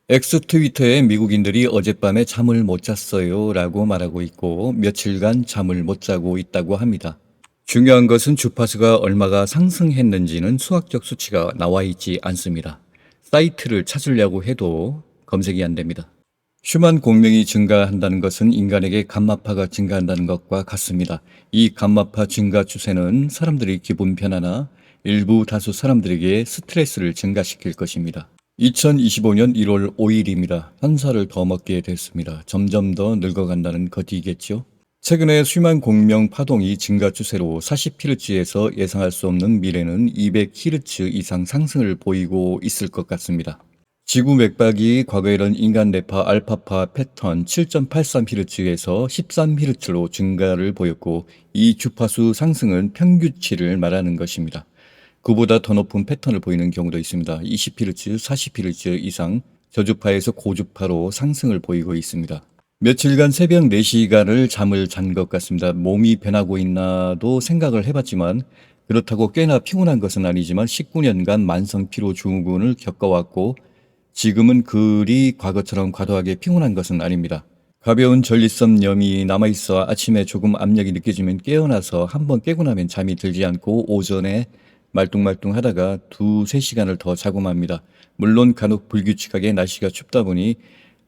엑스 트위터에 미국인들이 어젯밤에 잠을 못 잤어요 라고 말하고 있고 며칠간 잠을 못 자고 있다고 합니다. 중요한 것은 주파수가 얼마가 상승했는지는 수학적 수치가 나와 있지 않습니다. 사이트를 찾으려고 해도 검색이 안 됩니다. 슈만 공명이 증가한다는 것은 인간에게 감마파가 증가한다는 것과 같습니다. 이 감마파 증가 추세는 사람들의 기분 변화나 일부 다수 사람들에게 스트레스를 증가시킬 것입니다. 2025년 1월 5일입니다. 한 살을 더 먹게 됐습니다. 점점 더 늙어간다는 것이겠죠. 최근에 슈만 공명 파동이 증가 추세로 40Hz에서 예상할 수 없는 미래는 200Hz 이상 상승을 보이고 있을 것 같습니다. 지구 맥박이 과거에는 인간 뇌파 알파파 패턴 7.83Hz에서 13Hz로 증가를 보였고 이 주파수 상승은 평균치를 말하는 것입니다. 그보다 더 높은 패턴을 보이는 경우도 있습니다. 20Hz, 40Hz 이상 저주파에서 고주파로 상승을 보이고 있습니다. 며칠간 새벽 4시간을 잠을 잔 것 같습니다. 몸이 변하고 있나도 생각을 해봤지만 그렇다고 꽤나 피곤한 것은 아니지만 19년간 만성 피로 증후군을 겪어왔고 지금은 그리 과거처럼 과도하게 피곤한 것은 아닙니다. 가벼운 전립선염이 남아있어 아침에 조금 압력이 느껴지면 깨어나서 한번 깨고 나면 잠이 들지 않고 오전에 말똥말똥 하다가 2-3시간을 더 자고 맙니다. 물론 간혹 불규칙하게 날씨가 춥다 보니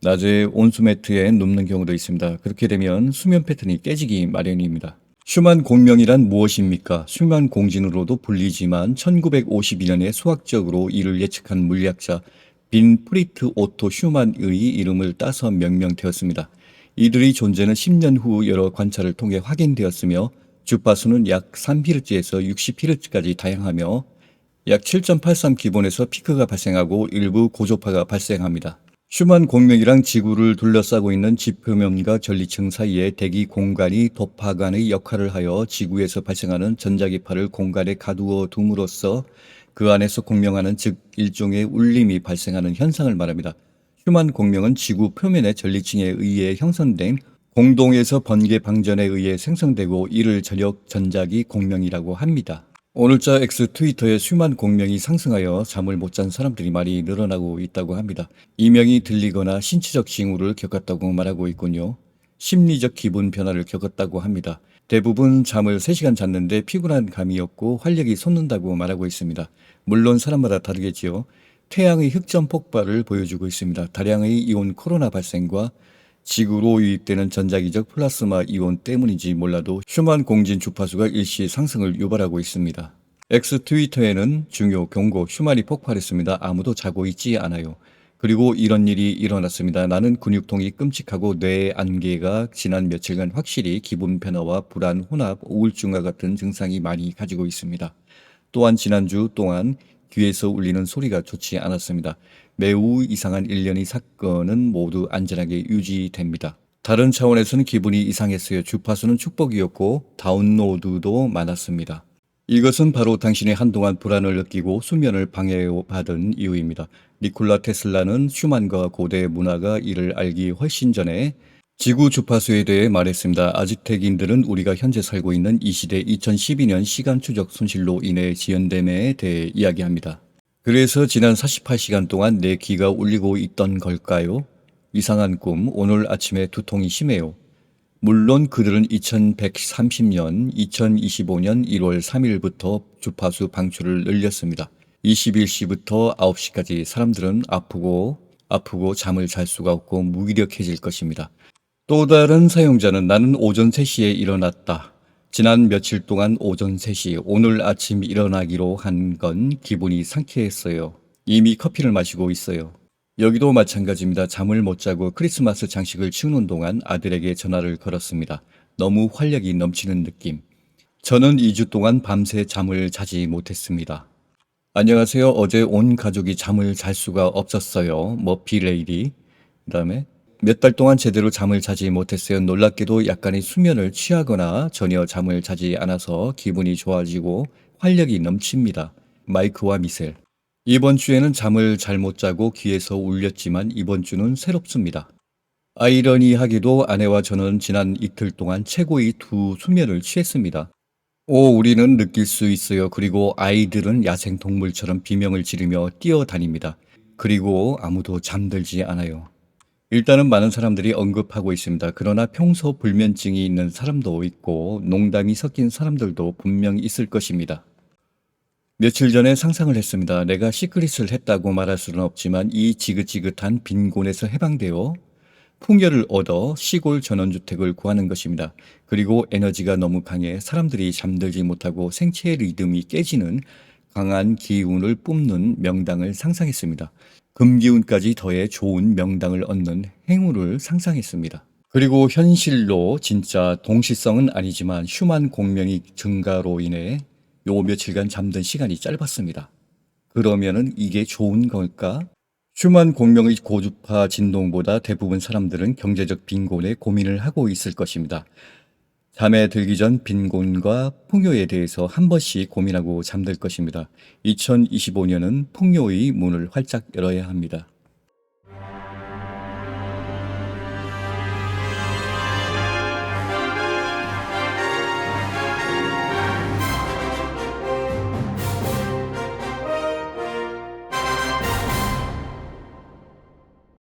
낮에 온수 매트에 눕는 경우도 있습니다. 그렇게 되면 수면 패턴이 깨지기 마련입니다. 슈만 공명이란 무엇입니까? 슈만 공진으로도 불리지만 1952년에 수학적으로 이를 예측한 물리학자 빈프리트 오토 슈만의 이름을 따서 명명되었습니다. 이들의 존재는 10년 후 여러 관찰을 통해 확인되었으며 주파수는 약 3Hz에서 60Hz까지 다양하며 약 7.83 기본에서 피크가 발생하고 일부 고조파가 발생합니다. 슈만 공명이랑 지구를 둘러싸고 있는 지표면과 전리층 사이의 대기 공간이 도파관의 역할을 하여 지구에서 발생하는 전자기파를 공간에 가두어 둠으로써 그 안에서 공명하는 즉 일종의 울림이 발생하는 현상을 말합니다. 슈만 공명은 지구 표면의 전리층에 의해 형성된 공동에서 번개 방전에 의해 생성되고 이를 저력 전자기 공명이라고 합니다. 오늘자 X 트위터에 슈만 공명이 상승하여 잠을 못 잔 사람들이 많이 늘어나고 있다고 합니다. 이명이 들리거나 신체적 징후를 겪었다고 말하고 있군요. 심리적 기분 변화를 겪었다고 합니다. 대부분 잠을 3시간 잤는데 피곤한 감이 없고 활력이 솟는다고 말하고 있습니다. 물론 사람마다 다르겠지요. 태양의 흑점 폭발을 보여주고 있습니다. 다량의 이온 코로나 발생과 지구로 유입되는 전자기적 플라스마 이온 때문인지 몰라도 슈만 공진 주파수가 일시 상승을 유발하고 있습니다. X 트위터에는 중요 경고 슈만이 폭발했습니다. 아무도 자고 있지 않아요. 그리고 이런 일이 일어났습니다. 나는 근육통이 끔찍하고 뇌 안개가 지난 며칠간 확실히 기분 변화와 불안, 혼합, 우울증과 같은 증상이 많이 가지고 있습니다. 또한 지난주 동안 귀에서 울리는 소리가 좋지 않았습니다. 매우 이상한 일련의 사건은 모두 안전하게 유지됩니다. 다른 차원에서는 기분이 이상했어요. 주파수는 축복이었고 다운로드도 많았습니다. 이것은 바로 당신이 한동안 불안을 느끼고 수면을 방해받은 이유입니다. 니콜라 테슬라는 슈만과 고대 문화가 이를 알기 훨씬 전에 지구 주파수에 대해 말했습니다. 아즈텍인들은 우리가 현재 살고 있는 이 시대 2012년 시간 추적 손실로 인해 지연됨에 대해 이야기합니다. 그래서 지난 48시간 동안 내 귀가 울리고 있던 걸까요? 이상한 꿈, 오늘 아침에 두통이 심해요. 물론 그들은 2130년, 2025년 1월 3일부터 주파수 방출을 늘렸습니다. 21시부터 9시까지 사람들은 아프고 잠을 잘 수가 없고 무기력해질 것입니다. 또 다른 사용자는 나는 오전 3시에 일어났다. 지난 며칠 동안 오전 3시, 오늘 아침 일어나기로 한 건 기분이 상쾌했어요. 이미 커피를 마시고 있어요. 여기도 마찬가지입니다. 잠을 못 자고 크리스마스 장식을 치우는 동안 아들에게 전화를 걸었습니다. 너무 활력이 넘치는 느낌. 저는 2주 동안 밤새 잠을 자지 못했습니다. 안녕하세요. 어제 온 가족이 잠을 잘 수가 없었어요. 머피 레이디. 그 다음에 몇 달 동안 제대로 잠을 자지 못했어요. 놀랍게도 약간의 수면을 취하거나 전혀 잠을 자지 않아서 기분이 좋아지고 활력이 넘칩니다. 마이크와 미셀. 이번 주에는 잠을 잘 못 자고 귀에서 울렸지만 이번 주는 새롭습니다. 아이러니하게도 아내와 저는 지난 이틀 동안 최고의 두 수면을 취했습니다. 우리는 느낄 수 있어요. 그리고 아이들은 야생동물처럼 비명을 지르며 뛰어다닙니다. 그리고 아무도 잠들지 않아요. 일단은 많은 사람들이 언급하고 있습니다. 그러나 평소 불면증이 있는 사람도 있고 농담이 섞인 사람들도 분명 있을 것입니다. 며칠 전에 상상을 했습니다. 내가 시크릿을 했다고 말할 수는 없지만 이 지긋지긋한 빈곤에서 해방되어 풍요를 얻어 시골 전원주택을 구하는 것입니다. 그리고 에너지가 너무 강해 사람들이 잠들지 못하고 생체의 리듬이 깨지는 강한 기운을 뿜는 명당을 상상했습니다. 금기운까지 더해 좋은 명당을 얻는 행운을 상상했습니다. 그리고 현실로 진짜 동시성은 아니지만 휴만 공명이 증가로 인해 요 며칠간 잠든 시간이 짧았습니다. 그러면은 이게 좋은 걸까? 휴만 공명의 고주파 진동보다 대부분 사람들은 경제적 빈곤에 고민을 하고 있을 것입니다. 잠에 들기 전 빈곤과 풍요에 대해서 한 번씩 고민하고 잠들 것입니다. 2025년은 풍요의 문을 활짝 열어야 합니다.